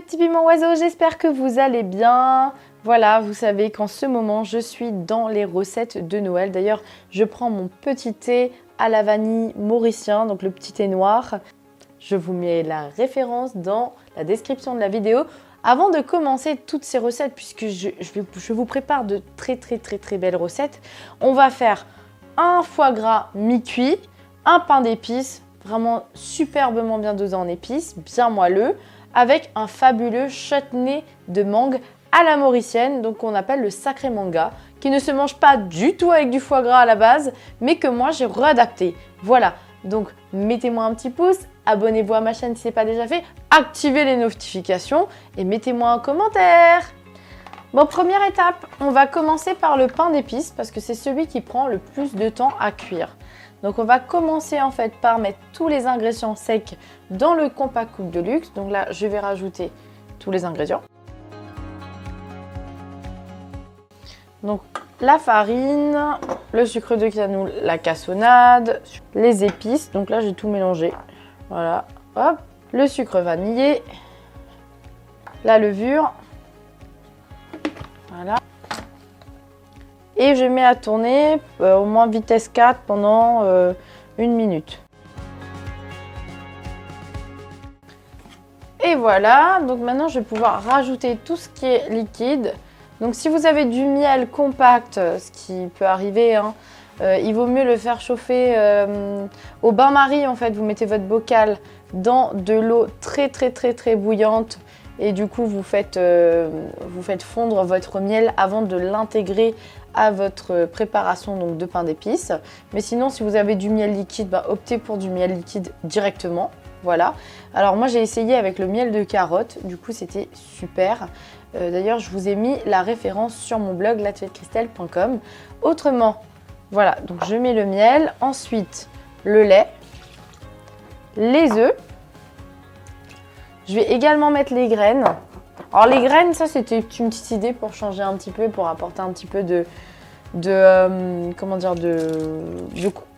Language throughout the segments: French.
petits piments oiseaux, j'espère que vous allez bien. Voilà, vous savez qu'en ce moment, je suis dans les recettes de Noël. D'ailleurs, je prends mon petit thé à la vanille mauricien, donc le petit thé noir. Je vous mets la référence dans la description de la vidéo. Avant de commencer toutes ces recettes, puisque je vous prépare de très belles recettes, on va faire un foie gras mi-cuit, un pain d'épices, vraiment superbement bien dosé en épices, bien moelleux, avec un fabuleux chutney de mangue à la mauricienne, donc qu'on appelle le sacré manga, qui ne se mange pas du tout avec du foie gras à la base, mais que moi j'ai réadapté. Voilà, donc mettez-moi un petit pouce, abonnez-vous à ma chaîne si ce n'est pas déjà fait, activez les notifications et mettez-moi un commentaire. Bon, première étape, on va commencer par le pain d'épices parce que c'est celui qui prend le plus de temps à cuire. Donc on va commencer en fait par mettre tous les ingrédients secs dans le compact coupe de luxe. Donc là, je vais rajouter tous les ingrédients. Donc la farine, le sucre de canneau, la cassonade, les épices. Donc là, j'ai tout mélangé. Voilà, hop, le sucre vanillé, la levure. Voilà. Et je mets à tourner au moins vitesse 4 pendant 1 minute. Et voilà, donc maintenant je vais pouvoir rajouter tout ce qui est liquide. Donc si vous avez du miel compact, ce qui peut arriver, hein, il vaut mieux le faire chauffer au bain-marie en fait. Vous mettez votre bocal dans de l'eau très bouillante. Et du coup, vous faites fondre votre miel avant de l'intégrer à votre préparation donc, de pain d'épices. Mais sinon, si vous avez du miel liquide, bah, optez pour du miel liquide directement. Voilà. Alors moi, j'ai essayé avec le miel de carotte. Du coup, c'était super. D'ailleurs, je vous ai mis la référence sur mon blog lattuetdechristelle.com. Autrement, voilà. Donc, je mets le miel. Ensuite, le lait, les œufs. Je vais également mettre les graines. Alors les graines, ça c'était une petite idée pour changer un petit peu, pour apporter un petit peu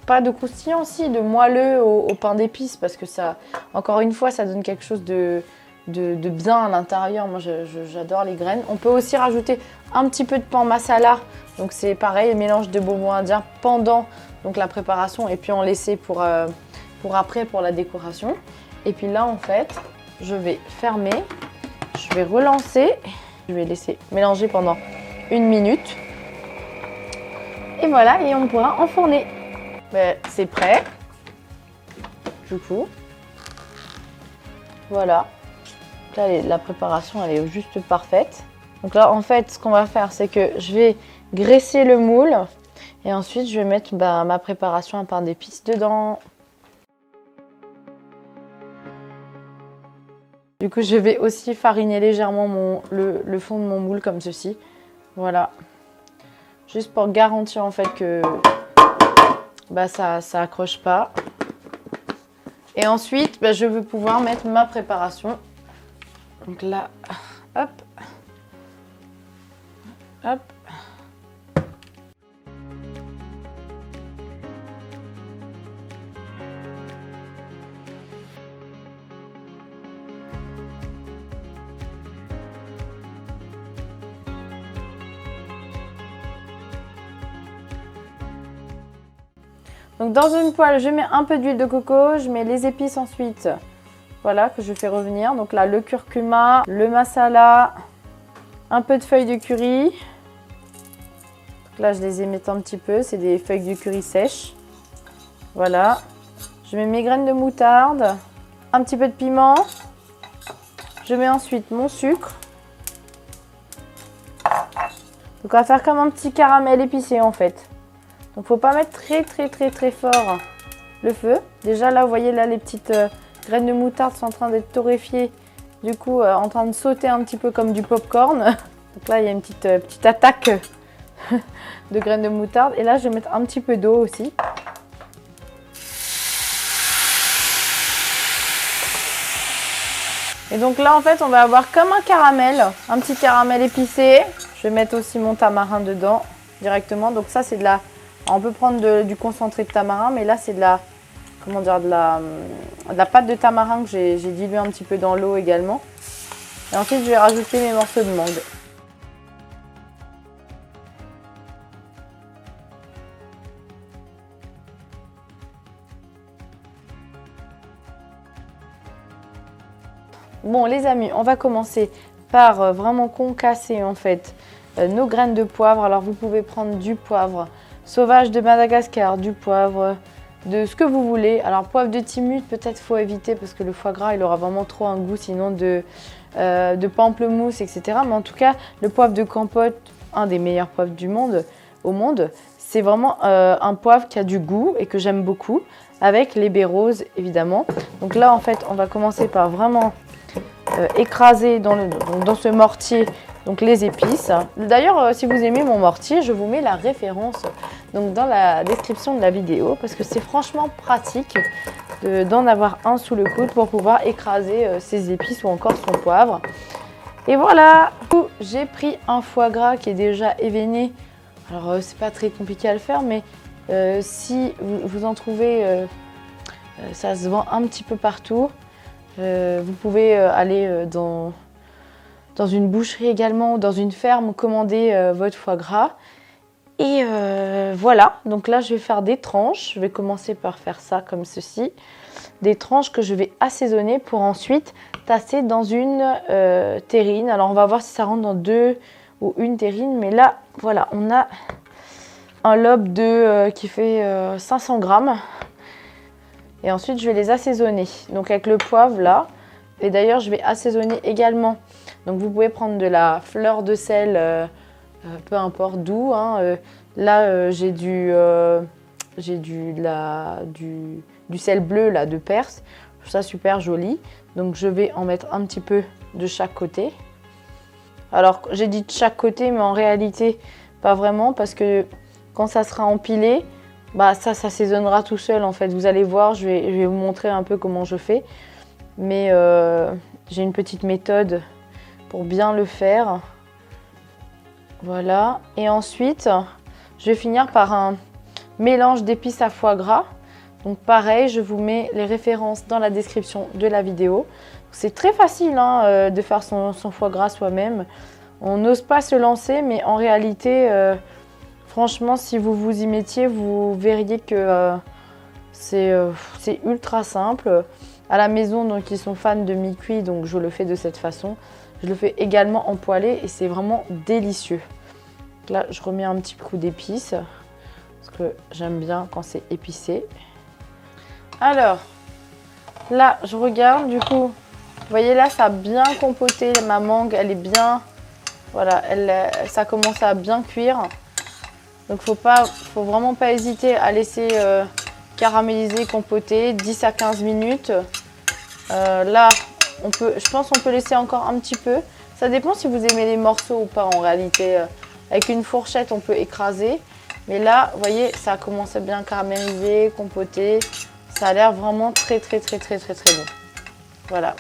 pas de croustillant, si, de moelleux au pain d'épices, parce que ça, encore une fois, ça donne quelque chose de bien à l'intérieur. Moi, j'adore les graines. On peut aussi rajouter un petit peu de pain masala. Donc c'est pareil, mélange de bonbons indiens pendant donc, la préparation et puis on laissait pour après, pour la décoration. Et puis là, en fait, je vais fermer, je vais relancer, je vais laisser mélanger pendant 1 minute. Et voilà, et on pourra enfourner. Ben, c'est prêt. Du coup, voilà. Là, la préparation, elle est juste parfaite. Donc là, en fait, ce qu'on va faire, c'est que je vais graisser le moule. Et ensuite, je vais mettre ma préparation à pain d'épices dedans. Du coup, je vais aussi fariner légèrement le fond de mon moule comme ceci. Voilà. Juste pour garantir en fait que ça accroche pas. Et ensuite, je vais pouvoir mettre ma préparation. Donc là, hop. Hop. Donc dans une poêle, je mets un peu d'huile de coco, je mets les épices ensuite, voilà, que je fais revenir. Donc là, le curcuma, le masala, un peu de feuilles de curry. Donc là, je les émette un petit peu, c'est des feuilles de curry sèches. Voilà. Je mets mes graines de moutarde, un petit peu de piment. Je mets ensuite mon sucre. Donc on va faire comme un petit caramel épicé en fait. Donc, faut pas mettre très fort le feu. Déjà, là, vous voyez, là, les petites graines de moutarde sont en train d'être torréfiées. Du coup, en train de sauter un petit peu comme du popcorn. Donc là, il y a une petite attaque de graines de moutarde. Et là, je vais mettre un petit peu d'eau aussi. Et donc là, en fait, on va avoir comme un caramel, un petit caramel épicé. Je vais mettre aussi mon tamarin dedans directement. Donc ça, c'est de la... On peut prendre du concentré de tamarin, mais là, c'est de la pâte de tamarin que j'ai dilué un petit peu dans l'eau également. Et ensuite, je vais rajouter mes morceaux de mangue. Bon les amis, on va commencer par vraiment concasser en fait nos graines de poivre. Alors vous pouvez prendre du poivre sauvage de Madagascar, du poivre de ce que vous voulez. Alors poivre de Timut, peut-être faut éviter parce que le foie gras il aura vraiment trop un goût sinon de pamplemousse, etc. Mais en tout cas, le poivre de Campote, un des meilleurs poivres du monde, au monde, c'est vraiment un poivre qui a du goût et que j'aime beaucoup, avec les baies roses évidemment. Donc là en fait, on va commencer par vraiment écraser dans ce mortier donc les épices. D'ailleurs, si vous aimez mon mortier, je vous mets la référence donc dans la description de la vidéo parce que c'est franchement pratique d'en avoir un sous le coude pour pouvoir écraser ses épices ou encore son poivre. Et voilà, j'ai pris un foie gras qui est déjà éveiné. Alors c'est pas très compliqué à le faire, mais si vous en trouvez, ça se vend un petit peu partout. Vous pouvez aller dans une boucherie également, dans une ferme, commander votre foie gras. Et voilà, donc là je vais faire des tranches. Je vais commencer par faire ça comme ceci. Des tranches que je vais assaisonner pour ensuite tasser dans une terrine. Alors on va voir si ça rentre dans 2 ou une terrine. Mais là, voilà, on a un lobe qui fait 500 grammes. Et ensuite, je vais les assaisonner. Donc avec le poivre là. Et d'ailleurs, je vais assaisonner également. Donc vous pouvez prendre de la fleur de sel, peu importe d'où. Hein. Là, j'ai du sel bleu là, de Perse. Je trouve ça super joli. Donc je vais en mettre un petit peu de chaque côté. Alors j'ai dit de chaque côté, mais en réalité, pas vraiment. Parce que quand ça sera empilé, bah ça s'assaisonnera tout seul en fait. Vous allez voir, je vais vous montrer un peu comment je fais. Mais j'ai une petite méthode pour bien le faire. Voilà. Et ensuite, je vais finir par un mélange d'épices à foie gras. Donc pareil, je vous mets les références dans la description de la vidéo. C'est très facile hein, de faire son foie gras soi-même. On n'ose pas se lancer, mais en réalité... franchement, si vous vous y mettiez, vous verriez que c'est ultra simple. À la maison, donc ils sont fans de mi-cuit, donc je le fais de cette façon. Je le fais également en poêlé et c'est vraiment délicieux. Là, je remets un petit coup d'épices parce que j'aime bien quand c'est épicé. Alors, là, je regarde du coup. Vous voyez là, ça a bien compoté. Ma mangue, elle est bien... Voilà, ça commence à bien cuire. Donc faut vraiment pas hésiter à laisser caraméliser, compoter 10 à 15 minutes. Là, je pense qu'on peut laisser encore un petit peu. Ça dépend si vous aimez les morceaux ou pas en réalité. Avec une fourchette, on peut écraser. Mais là, vous voyez, ça commence à bien caraméliser, compoter. Ça a l'air vraiment très bon. Voilà.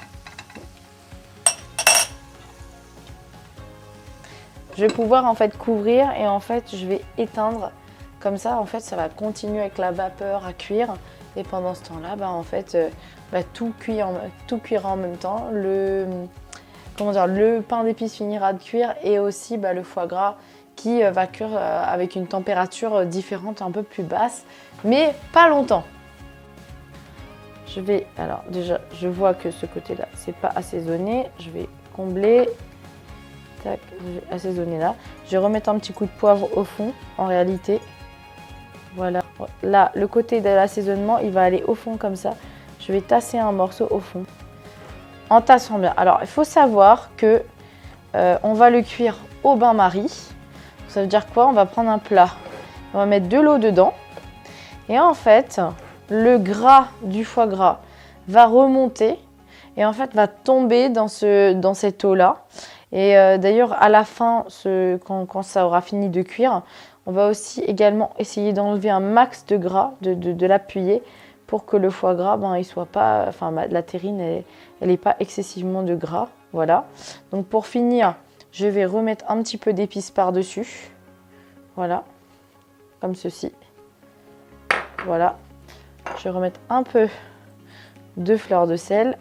Je vais pouvoir en fait couvrir et en fait je vais éteindre. Comme ça en fait ça va continuer avec la vapeur à cuire. Et pendant ce temps-là, bah, en fait tout cuira en même temps. Le pain d'épices finira de cuire et aussi le foie gras qui va cuire avec une température différente, un peu plus basse, mais pas longtemps. Alors déjà je vois que ce côté-là c'est pas assaisonné. Je vais combler. Tac, je vais assaisonner là. Je vais remettre un petit coup de poivre au fond, en réalité. Voilà. Là, le côté de l'assaisonnement, il va aller au fond comme ça. Je vais tasser un morceau au fond. En tassant bien. Alors, il faut savoir que on va le cuire au bain-marie. Ça veut dire quoi? On va prendre un plat. On va mettre de l'eau dedans. Et en fait, le gras du foie gras va remonter. Et en fait, va tomber dans cette eau-là. Et d'ailleurs, à la fin, quand ça aura fini de cuire, on va aussi également essayer d'enlever un max de gras, de l'appuyer pour que le foie gras, il soit pas, la terrine, elle n'ait pas excessivement de gras. Voilà. Donc pour finir, je vais remettre un petit peu d'épices par-dessus. Voilà. Comme ceci. Voilà. Je vais remettre un peu de fleur de sel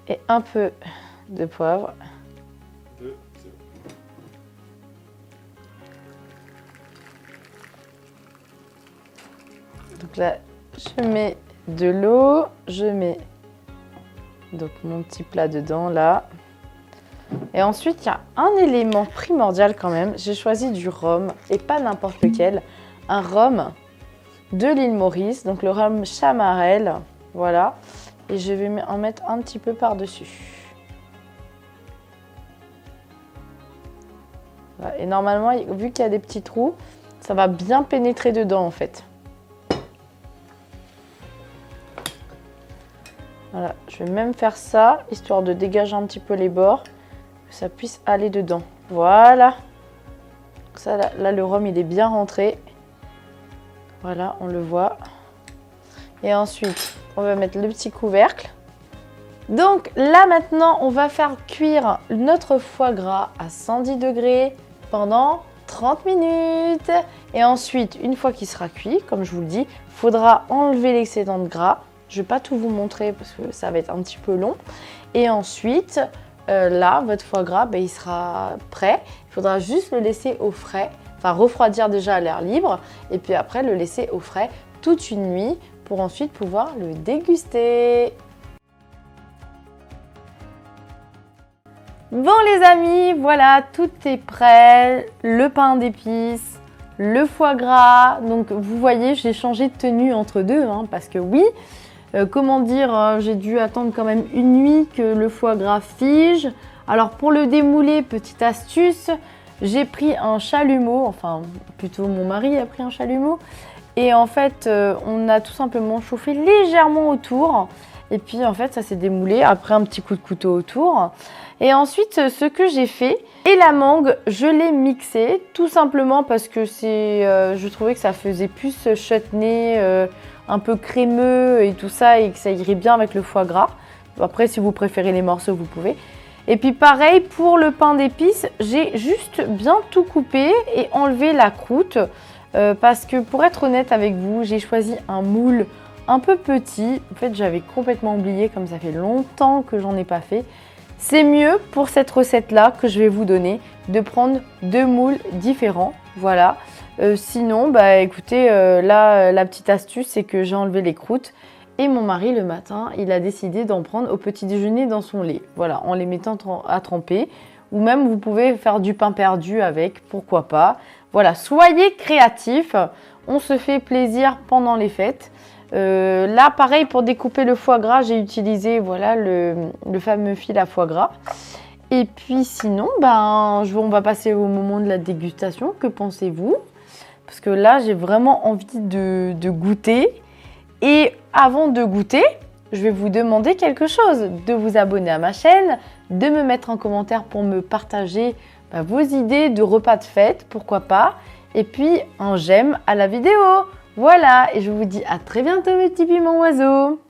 et un peu de poivre. 2, c'est bon. Donc là, je mets de l'eau, je mets donc mon petit plat dedans là. Et ensuite, il y a un élément primordial quand même. J'ai choisi du rhum et pas n'importe lequel. Un rhum de l'île Maurice, donc le rhum Chamarel. Voilà. Et je vais en mettre un petit peu par-dessus. Voilà. Et normalement, vu qu'il y a des petits trous, ça va bien pénétrer dedans en fait. Voilà, je vais même faire ça, histoire de dégager un petit peu les bords, que ça puisse aller dedans. Voilà. Donc ça, là, le rhum, il est bien rentré. Voilà, on le voit. Et ensuite, on va mettre le petit couvercle. Donc là, maintenant, on va faire cuire notre foie gras à 110 degrés pendant 30 minutes. Et ensuite, une fois qu'il sera cuit, comme je vous le dis, il faudra enlever l'excédent de gras. Je ne vais pas tout vous montrer parce que ça va être un petit peu long. Et ensuite, là, votre foie gras, il sera prêt. Il faudra juste le laisser au frais, enfin refroidir déjà à l'air libre. Et puis après, le laisser au frais toute une nuit pour ensuite pouvoir le déguster. Bon les amis, voilà, tout est prêt. Le pain d'épices, le foie gras. Donc vous voyez, j'ai changé de tenue entre deux, parce que oui, comment dire, j'ai dû attendre quand même une nuit que le foie gras fige. Alors pour le démouler, petite astuce, j'ai pris un chalumeau, enfin plutôt mon mari a pris un chalumeau. Et en fait, on a tout simplement chauffé légèrement autour. Et puis en fait, ça s'est démoulé après un petit coup de couteau autour. Et ensuite, ce que j'ai fait, et la mangue, je l'ai mixée tout simplement parce que je trouvais que ça faisait plus chutney, un peu crémeux et tout ça, et que ça irait bien avec le foie gras. Après, si vous préférez les morceaux, vous pouvez. Et puis pareil, pour le pain d'épices, j'ai juste bien tout coupé et enlevé la croûte. Parce que pour être honnête avec vous, j'ai choisi un moule un peu petit. En fait, j'avais complètement oublié, comme ça fait longtemps que j'en ai pas fait. C'est mieux pour cette recette-là que je vais vous donner de prendre 2 moules différents. Voilà. Sinon, écoutez, là, la petite astuce, c'est que j'ai enlevé les croûtes. Et mon mari, le matin, il a décidé d'en prendre au petit déjeuner dans son lait. Voilà, en les mettant à tremper. Ou même, vous pouvez faire du pain perdu avec, pourquoi pas. Voilà, soyez créatifs. On se fait plaisir pendant les fêtes. Là, pareil, pour découper le foie gras, j'ai utilisé voilà, le fameux fil à foie gras. Et puis sinon, on va passer au moment de la dégustation. Que pensez-vous? Parce que là, j'ai vraiment envie de goûter. Et avant de goûter, je vais vous demander quelque chose. De vous abonner à ma chaîne, de me mettre en commentaire pour me partager vos idées de repas de fête, pourquoi pas. Et puis, un j'aime à la vidéo. Voilà, et je vous dis à très bientôt mes petits piments oiseaux.